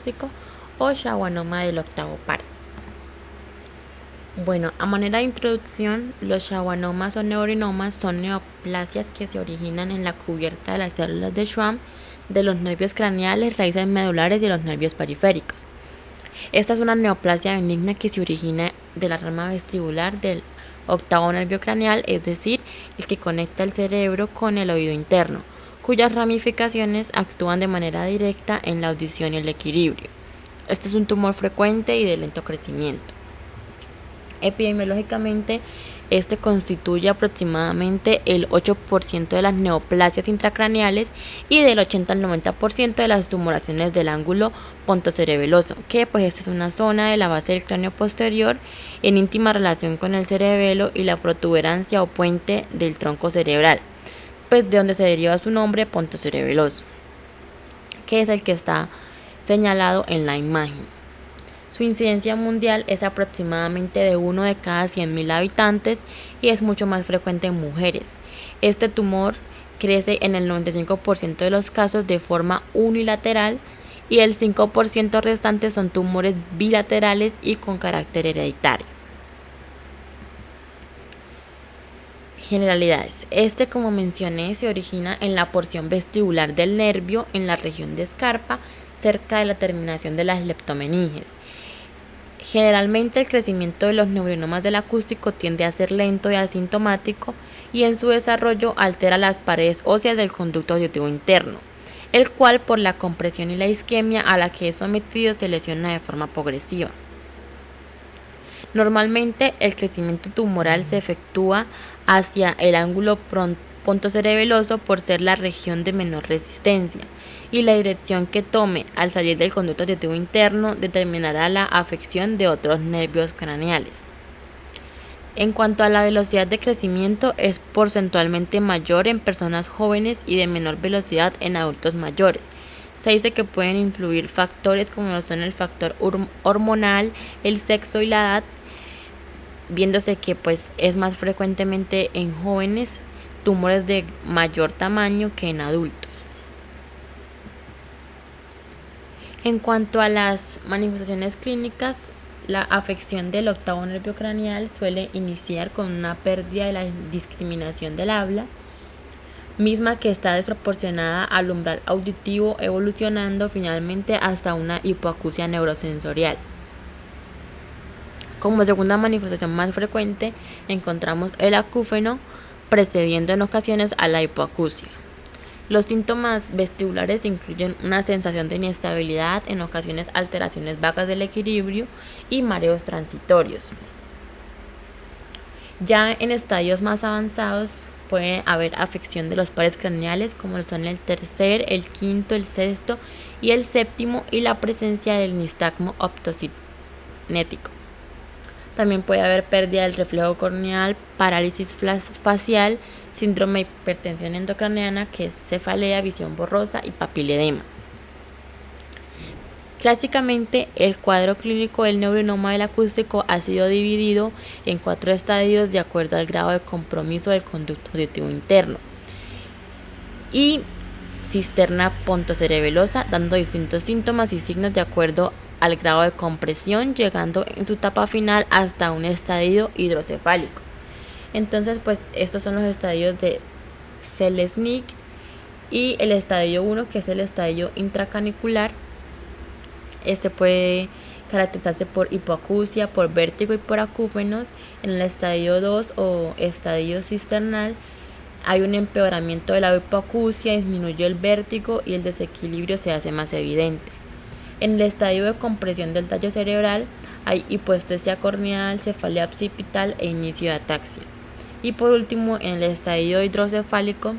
acústico o schwannoma del octavo par. Bueno, a manera de introducción, los schwannomas o neurinomas son neoplasias que se originan en la cubierta de las células de Schwann de los nervios craneales, raíces medulares y los nervios periféricos. Esta es una neoplasia benigna que se origina de la rama vestibular del octavo nervio craneal, es decir, el que conecta el cerebro con el oído interno, cuyas ramificaciones actúan de manera directa en la audición y el equilibrio. Este es un tumor frecuente y de lento crecimiento. Epidemiológicamente, este constituye aproximadamente el 8% de las neoplasias intracraneales y del 80 al 90% de las tumoraciones del ángulo pontocerebeloso, que pues esta es una zona de la base del cráneo posterior en íntima relación con el cerebelo y la protuberancia o puente del tronco cerebral, pues de donde se deriva su nombre pontocerebeloso, que es el que está señalado en la imagen. Su incidencia mundial es aproximadamente de 1 de cada 100.000 habitantes y es mucho más frecuente en mujeres. Este tumor crece en el 95% de los casos de forma unilateral y el 5% restante son tumores bilaterales y con carácter hereditario. Generalidades. Este, como mencioné, se origina en la porción vestibular del nervio en la región de escarpa, cerca de la terminación de las leptomeninges. Generalmente el crecimiento de los neurinomas del acústico tiende a ser lento y asintomático y en su desarrollo altera las paredes óseas del conducto auditivo interno, el cual por la compresión y la isquemia a la que es sometido se lesiona de forma progresiva. Normalmente el crecimiento tumoral se efectúa hacia el ángulo pontocerebeloso por ser la región de menor resistencia, y la dirección que tome al salir del conducto auditivo interno determinará la afección de otros nervios craneales. En cuanto a la velocidad de crecimiento, es porcentualmente mayor en personas jóvenes y de menor velocidad en adultos mayores. Se dice que pueden influir factores como lo son el factor hormonal, el sexo y la edad, viéndose que pues es más frecuentemente en jóvenes tumores de mayor tamaño que en adultos. En cuanto a las manifestaciones clínicas, la afección del octavo nervio craneal suele iniciar con una pérdida de la discriminación del habla, misma que está desproporcionada al umbral auditivo, evolucionando finalmente hasta una hipoacusia neurosensorial. Como segunda manifestación más frecuente, encontramos el acúfeno, precediendo en ocasiones a la hipoacusia. Los síntomas vestibulares incluyen una sensación de inestabilidad, en ocasiones alteraciones vagas del equilibrio y mareos transitorios. Ya en estadios más avanzados puede haber afección de los pares craneales, como son el tercer, el quinto, el sexto y el séptimo, y la presencia del nistagmo optocinético. También puede haber pérdida del reflejo corneal, parálisis facial, síndrome de hipertensión endocraneana, que es cefalea, visión borrosa y papiledema. Clásicamente, el cuadro clínico del neurinoma del acústico ha sido dividido en 4 estadios de acuerdo al grado de compromiso del conducto auditivo interno y cisterna pontocerebelosa, dando distintos síntomas y signos de acuerdo al grado de compresión, llegando en su etapa final hasta un estadio hidrocefálico. Entonces, pues estos son los estadios de Selznick y el estadio 1, que es el estadio intracanicular. Este puede caracterizarse por hipoacusia, por vértigo y por acúfenos. En el estadio 2 o estadio cisternal hay un empeoramiento de la hipoacusia, disminuye el vértigo y el desequilibrio se hace más evidente. En el estadio de compresión del tallo cerebral hay hipoestesia corneal, cefalea occipital e inicio de ataxia. Y por último, en el estadio hidrocefálico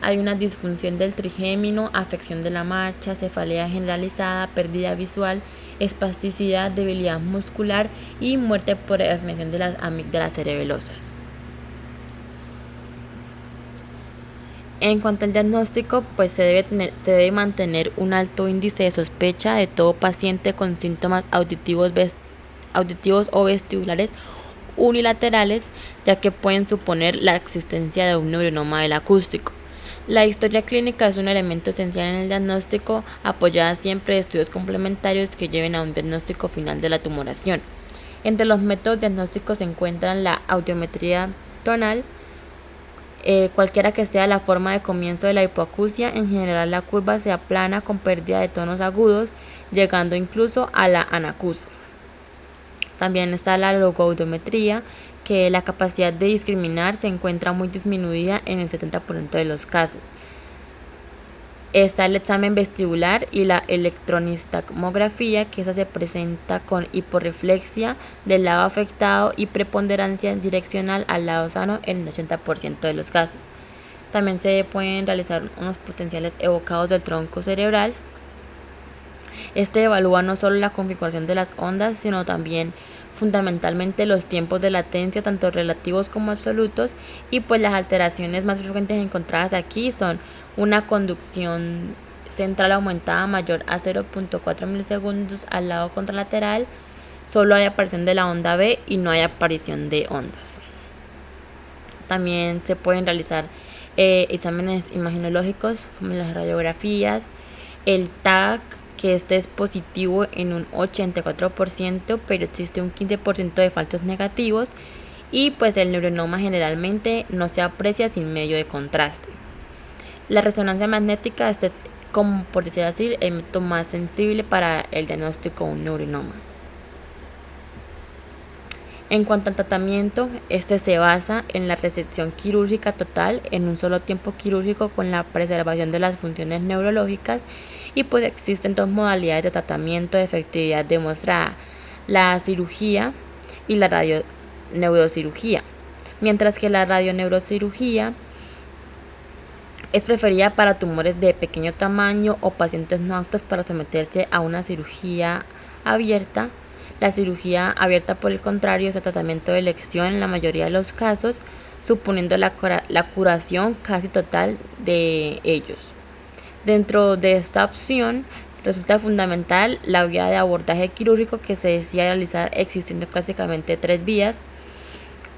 hay una disfunción del trigémino, afección de la marcha, cefalea generalizada, pérdida visual, espasticidad, debilidad muscular y muerte por herniación de las amígdalas cerebelosas. En cuanto al diagnóstico, pues se debe mantener un alto índice de sospecha de todo paciente con síntomas auditivos o vestibulares unilaterales, ya que pueden suponer la existencia de un neurinoma del acústico. La historia clínica es un elemento esencial en el diagnóstico, apoyada siempre de estudios complementarios que lleven a un diagnóstico final de la tumoración. Entre los métodos diagnósticos se encuentran la audiometría tonal, cualquiera que sea la forma de comienzo de la hipoacusia. En general la curva se aplana con pérdida de tonos agudos, llegando incluso a la anacusia. También está la logoaudiometría, que la capacidad de discriminar se encuentra muy disminuida en el 70% de los casos. Está el examen vestibular y la electronistagmografía, que esa se presenta con hiporreflexia del lado afectado y preponderancia direccional al lado sano en el 80% de los casos. También se pueden realizar unos potenciales evocados del tronco cerebral. Este evalúa no solo la configuración de las ondas, sino también fundamentalmente los tiempos de latencia, tanto relativos como absolutos, y pues las alteraciones más frecuentes encontradas aquí son una conducción central aumentada mayor a 0.4 milisegundos al lado contralateral. Solo hay aparición de la onda B y no hay aparición de ondas. También se pueden realizar exámenes imagenológicos como las radiografías, el TAC, que este es positivo en un 84%, pero existe un 15% de falsos negativos, y pues el neuronoma generalmente no se aprecia sin medio de contraste. La resonancia magnética, este es, como por decir así, el método más sensible para el diagnóstico de un neuronoma. En cuanto al tratamiento, este se basa en la resección quirúrgica total en un solo tiempo quirúrgico con la preservación de las funciones neurológicas, y pues existen dos modalidades de tratamiento de efectividad demostrada: la cirugía y la radioneurocirugía. Mientras que la radioneurocirugía es preferida para tumores de pequeño tamaño o pacientes no aptos para someterse a una cirugía abierta. La cirugía abierta, por el contrario, es el tratamiento de elección en la mayoría de los casos, suponiendo la curación casi total de ellos. Dentro de esta opción resulta fundamental la vía de abordaje quirúrgico que se decide realizar, existiendo clásicamente tres vías: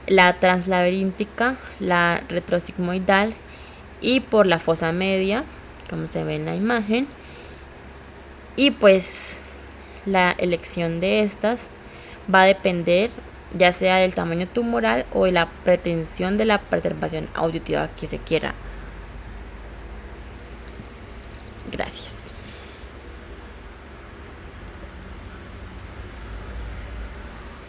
la translaberíntica, la retrosigmoidal y por la fosa media, como se ve en la imagen. Y pues la elección de estas va a depender ya sea del tamaño tumoral o de la pretensión de la preservación auditiva que se quiera. Gracias.